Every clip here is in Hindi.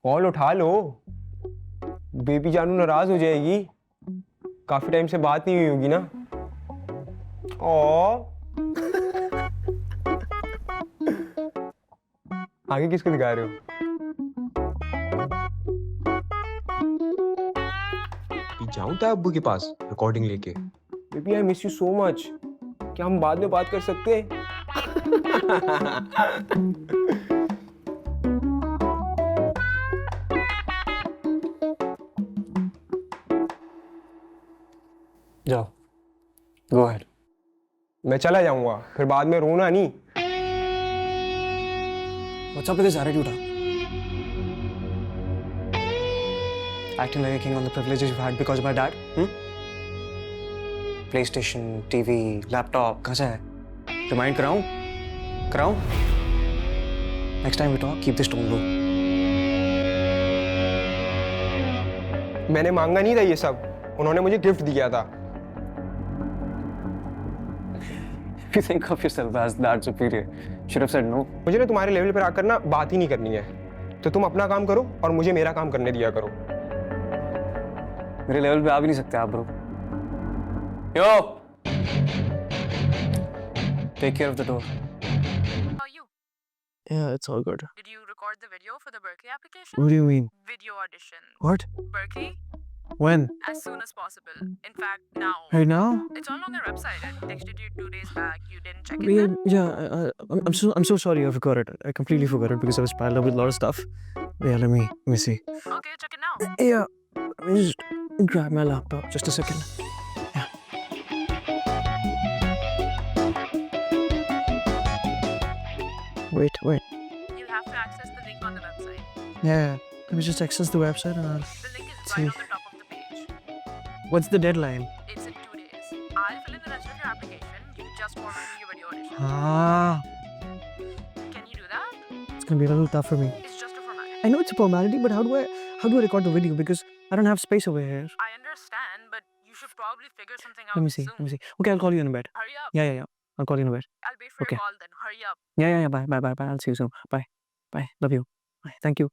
कॉल उठा लो, बेबी जानू नाराज हो जाएगी। काफी टाइम से बात नहीं हुई होगी ना। ओ आगे किसको दिखा रहे हो? जाऊं था अब्बू के पास रिकॉर्डिंग लेके। Baby I miss you so much. क्या हम बाद में बात कर सकते हैं? जाओ, गो अहेड। मैं चला जाऊंगा, फिर बाद में रोना नहीं। What's up with this attitude? Acting like a king on the privileges you've had because of my dad? PlayStation, TV, laptop, कहाँ से है? Remind कराऊं? कराऊं? Next time we talk, keep this tone low. मैंने मांगा नहीं था ये सब, उन्होंने मुझे गिफ्ट दिया था। If you think of yourself as that superior, should have said no. मुझे ना तुम्हारे लेवल पर आकर ना बात ही नहीं करनी है। तो तुम अपना काम करो और मुझे मेरा काम करने दिया करो। मेरे लेवल पे आ भी नहीं सकते आप bro. Yo! Take care of the door. How are you? Yeah, it's all good. Did you record the video for the Berkeley application? What do you mean? Video audition. What? Berkeley? When? As soon as possible. In fact, now. Right now? It's all on their website. I texted you 2 days back. You didn't check it Yeah, then? yeah. I'm so sorry. I forgot it. I completely forgot it because I was piled up with a lot of stuff. Yeah, let me see. Okay, check it now. Yeah, let me just grab my laptop. Just a second. Yeah. Wait. You'll have to access the link on the website. Yeah. Let me just access the website and I'll. The link is See. right on the top of the page. What's the deadline? It's in 2 days. I'll fill in the rest of your application. You just forward me your video audition. Ah, Can you do that? it's gonna be a little tough for me. It's just a formality. I know it's a formality, but how do I record the video? Because I don't have space over here. I understand, but you should probably figure something out Let me see. soon. Let me see. Okay, I'll call you in a bit. Hurry up. Yeah. I'll call you in a bit. I'll wait for Okay. your call then. Hurry up. Yeah. Bye. I'll see you soon. Bye. Love you. Bye. Thank you.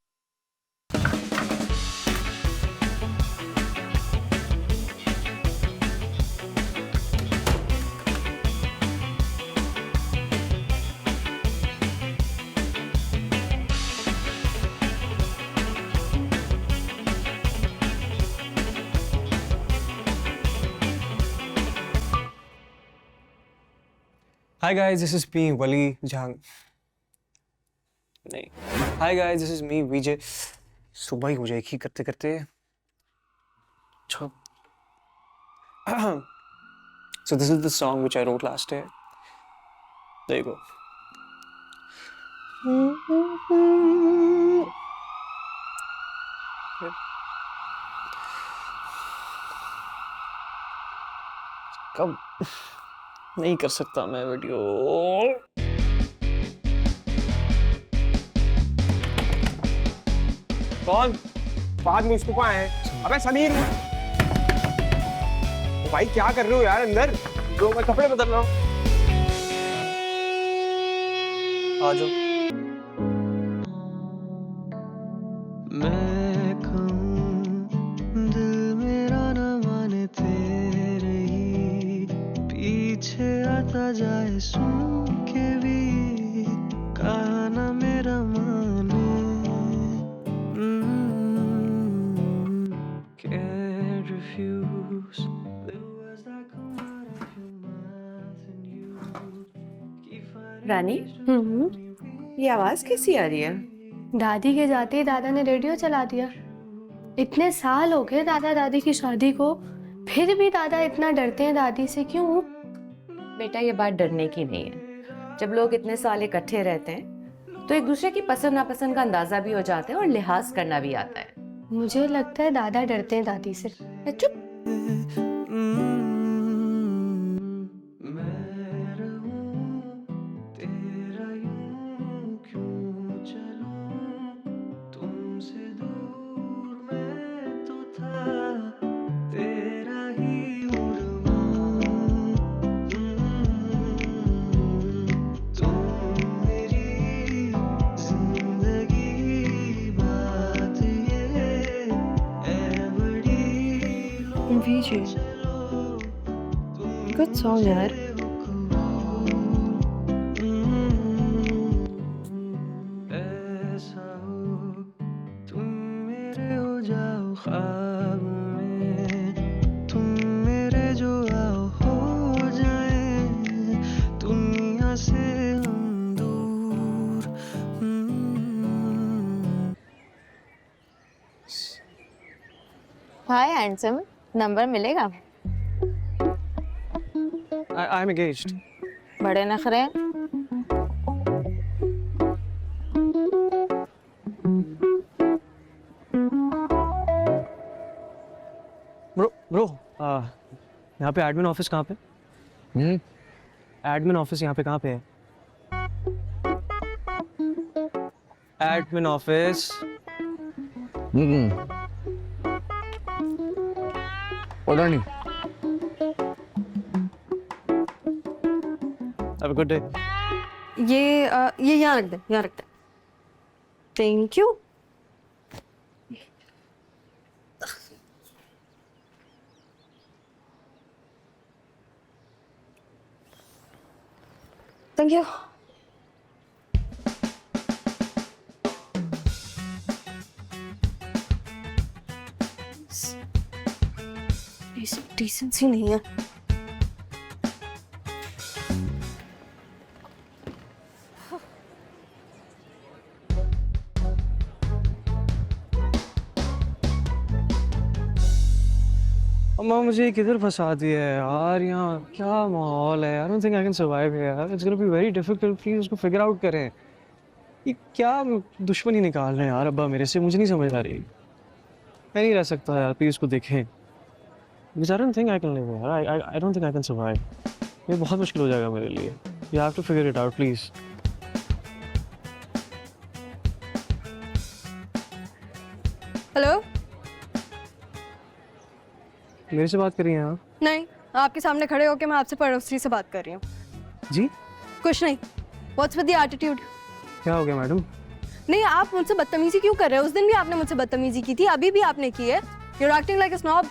Hi guys, this is me, Wali Jang. नहीं. Hi guys, this is me, Vijay. सुबह ही हो जाएगी करते करते. So this is the song which I wrote last year. There you go. कब नहीं कर सकता मैं वीडियो. कौन? बाद में इसको कहाँ है? अबे समीर! ओ भाई क्या कर रहे हो यार अंदर? जो मैं कपड़े बदल रहा हूँ। आ जाओ. मैं कहूँ दिल मेरा न माने तेरे ही पीछे आता जाए सुन के भी कहा न मेरा माने. Can't refuse the words that come out of your mouth and you keep finding रानी ये आवाज कैसी आ रही है? दादी के जाते ही दादा ने रेडियो चला दिया। इतने साल हो गए दादा दादी की शादी को, फिर भी दादा इतना डरते हैं दादी से, क्यों? बेटा ये बात डरने की नहीं है। जब लोग इतने साल इकट्ठे रहते हैं तो एक दूसरे की पसंद नापसंद का अंदाजा भी हो जाता है और लिहाज करना भी आता है। मुझे लगता है दादा डरते हैं दादी से। चुप। मैं रहूं तेरा यूं क्यों चलूं तुमसे दूर मैं तो था तेरा ही तुम मेरी जिंदगी बात VJ. Good song, yaar. ऐसा हो तुम मेरे हो जाओ ख्वाब में, तुम मेरे जो आओ हो जाए दुनिया से हम दूर। हाय हैंडसम, नंबर मिलेगा? I'm engaged. बड़े नखरे। Bro, यहाँ पे एडमिन ऑफिस कहाँ पे? एडमिन ऑफिस यहाँ पे कहाँ पे है? Admin office. पता नहीं। Have a good day. ये यहाँ रख दे, यहाँ रख दे। Thank you. Thank you. Decency नहीं है। अम्मा मुझे किधर फंसा दिया है यार, यहाँ क्या माहौल है यार। I don't think I can survive here यार। It's gonna be very difficult। Please उसको फिगर आउट करें। ये क्या दुश्मनी निकाल रहे हैं यार अब्बा मेरे से, मुझे नहीं समझ आ रही। मैं नहीं रह सकता यार, प्लीज उसको देखें। Because I don't think I can live here। I don't think I can survive। ये बहुत मुश्किल हो जाएगा मेरे लिए। You have to figure it out please। Hello? मेरे से बात कर रही हैं आप? नहीं, आपके सामने खड़े होके मैं आपसे पड़ोसी से बात कर रही हूँ। जी? कुछ नहीं। What's with the attitude? क्या हो गया मैडम? नहीं, आप मुझसे बदतमीजी क्यों कर रहे हो? उस दिन भी आपने मुझसे बदतमीजी की थी, अभी भी आपने की है। You're acting like a snob।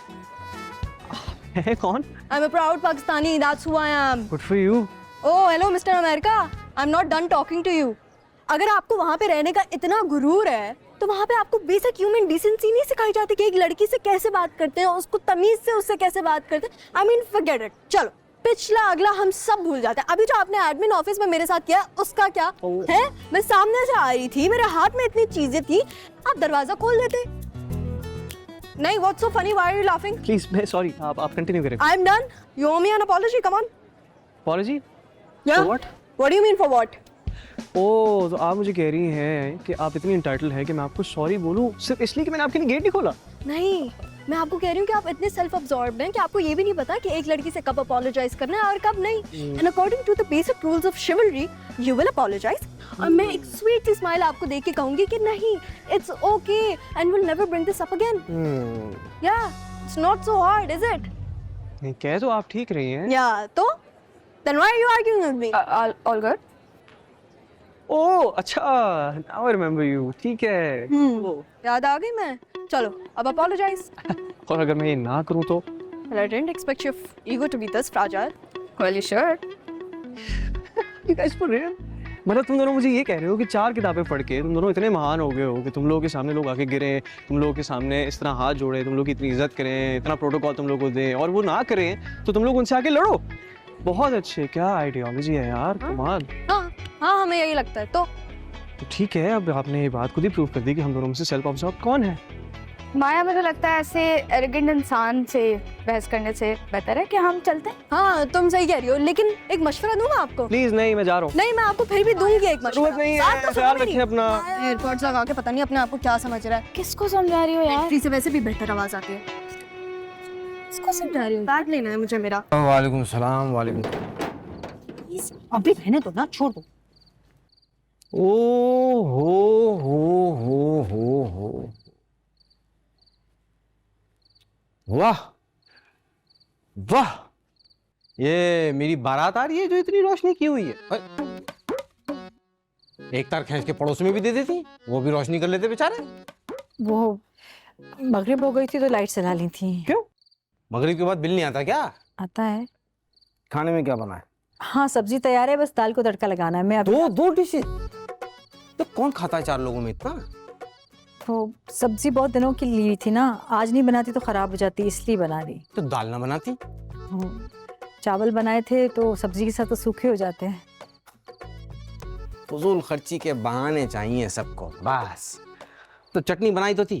है कौन? I'm a proud Pakistani, that's who I am। Good for you। Oh, hello Mr. America। I'm not done talking to you। अगर आपको वहाँ पे रहने का इतना गुरूर है, तो वहाँ पे आपको बेसिक ह्यूमन डिसेंसी नहीं सिखाई जाती कि एक लड़की से कैसे बात करते हैं, उसको तमीज से उससे कैसे बात करते हैं। I mean, forget it। चलो, पिछला अगला हम सब भूल जाते हैं। अभी जो आपने एडमिन ऑफिस में मेरे साथ किया, उसका क्या है? मैं सामने से आ रही थी, मेरे हाथ में इतनी चीजें थी, आप दरवाजा खोल देते। नहीं, what's so funny? Why are you laughing? Please मैं सॉरी, आप कंटिन्यू करें। I'm done। You owe me an apology। Come on। Apology? Yeah। For what? What do you mean for what? ओह, तो आप मुझे कह रही हैं कि आप इतनी इंटाइटल हैं कि मैं आपको सॉरी बोलूं सिर्फ इसलिए कि मैंने आपके लिए गेट नहीं खोला? नहीं, मैं आपको कह रही हूँ कि आप इतने सेल्फ अब्सॉर्ब्ड हैं कि आपको ये भी नहीं पता कि एक लड़की से कब अपोलोजाइज करना है और कब नहीं। And according to the basic rules of chivalry, you will apologise. और मैं एक स्वीट सी स्माइल आपको देख के कहूंगी कि नहीं, it's okay and will never bring this up again. Yeah, it's not so hard, is it? नहीं, कह तो आप ठीक रही हैं। या, तो then why are you arguing with me? All good. Oh अच्छा, नाउ आई रिमेंबर यू। ठीक है। याद आ गई मैं। चलो, अब अपोलोजाइज। और अगर मैं ये ना करूं तो? Well, I didn't expect your ego to be this fragile। Well, you should। You guys for real? मतलब तुम दोनों मुझे ये कह रहे हो कि 4 किताबें पढ़ के तुम दोनों इतने महान हो गए हो कि तुम लोगों के सामने लोग आके गिरे, तुम लोगों के सामने इस तरह हाथ जोड़े, तुम लोग की इतनी इज्जत करें, इतना प्रोटोकॉल तुम लोग को दें, और वो ना करें तो तुम लोग उनसे आके लड़ो? बहुत अच्छे, क्या आइडियोलॉजी है यार, कमाल। हाँ, हमें यही लगता है। तो ठीक है, अब आपने ये बात खुद ही प्रूव कर दी कि हम दोनों में से सेल्फ ऑब्जर्व कौन है। माया, मुझे लगता है ऐसे एरोगेंट इंसान से बहस करने से बेहतर है कि हम चलते हैं। हाँ, तुम सही कह रही हो, लेकिन एक मशवरा दूंगा आपको। प्लीज नहीं, मैं जा रहा हूँ। नहीं, मैं आपको फिर भी दूंगी एक मशवरा। जरूरत नहीं है, ख्याल रखिए अपना। एयरपोर्ट्स लगा के पता नहीं अपने आप को क्या समझ रहा है। किसको समझा रही हो यार? फैक्ट्री से वैसे भी बेहतर आवाज आती है। किसको समझा रही हो? बैग लेना है मुझे मेरा। वालेकुम सलाम। वालेकुम। अभी रहने दो ना, छोड़ दो। ओ हो वाह वाह, ये मेरी बारात आ रही है जो इतनी रोशनी की हुई है। एक तार खींच के पड़ोस में भी दे देती, वो भी रोशनी कर लेते बेचारे। वो मगरिब हो गई थी तो लाइट जला ली थी। क्यों? मगरिब के बाद बिल नहीं आता क्या? आता है। खाने में क्या बना है? हाँ सब्जी तैयार है, बस दाल को तड़का लगाना है। मैं अभी दो डिशेज? तो कौन खाता है 4 लोगों में इतना? वो सब्जी बहुत दिनों की ली थी ना, आज नहीं बनाती तो खराब हो जाती, इसलिए बना रही। तो दाल ना बनाती? चावल बनाए थे तो सब्जी के साथ तो सूखे हो जाते हैं। फजूल खर्ची के बहाने चाहिए सबको बस। तो चटनी बनाई तो थी,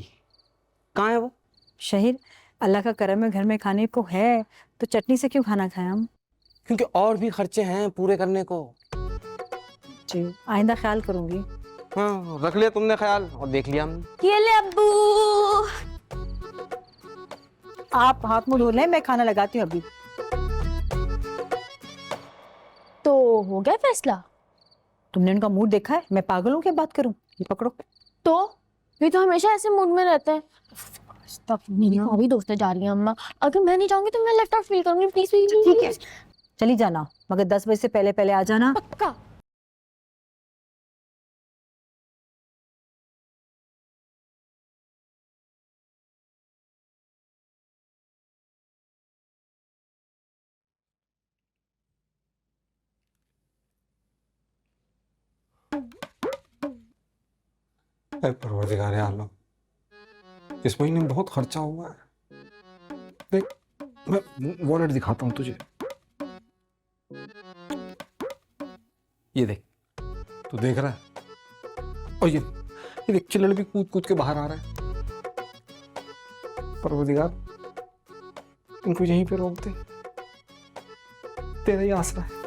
कहाँ है वो? शहीर, अल्लाह का करम है, घर में खाने को है तो चटनी से क्यों खाना खाएं हम? क्योंकि और भी खर्चे हैं पूरे करने को। जी, आइंदा ख्याल करूंगी। हाँ, रख लिया तुमने ख्याल और देख लिया हमने। ये ले अब्बू। आप हाथ मुंह धो लें, मैं खाना लगाती हूँ अभी। तो हो गया फैसला? तुमने उनका मूड देखा है? मैं पागल हूँ क्या बात करूँ? ये पकड़ो। तो ये तो हमेशा ऐसे मूड में रहता है। तब मेरी भाभी दोस्तें जा रही हैं अम्मा, अगर मैं नहीं जाऊंगी तो मैं लेफ्ट आउट फील करूंगी। Please please. ठीक है, चली जाना, मगर 10 बजे से पहले पहले आ जाना। पक्का। परवरदिगार आलम, इस महीने में बहुत खर्चा हुआ है। देख, मैं वॉलेट दिखाता हूँ तुझे। ये देख, तू देख रहा है? और ये देख, चिल्लड़ भी कूद कूद के बाहर आ रहा है। परवरदिगार, इनको यहीं पे रोक दे, तेरा ही आसरा है।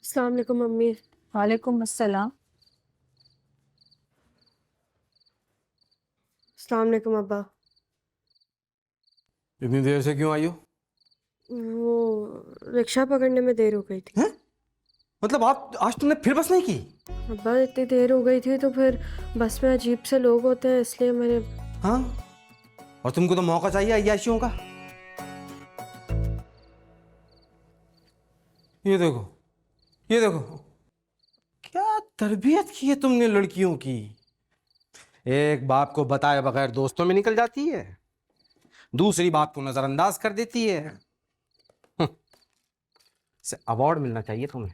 अस्सलाम वालेकुम मम्मी। वालेकुम अस्सलाम। अस्सलाम वालेकुम अब्बा। इतनी देर से क्यों आई हो? वो रिक्शा पकड़ने में देर हो गई थी। हैं? मतलब आज तुमने फिर बस नहीं की? अब्बा इतनी देर हो गई थी तो फिर बस में अजीब से लोग होते हैं, इसलिए मैंने। हाँ, और तुमको तो मौका चाहिए अय्याशियों का। ये देखो, ये देखो, क्या तरबियत की है तुमने लड़कियों की। एक बाप को बताए बगैर दोस्तों में निकल जाती है, दूसरी बात को नजरअंदाज कर देती है। से अवार्ड मिलना चाहिए तुम्हें।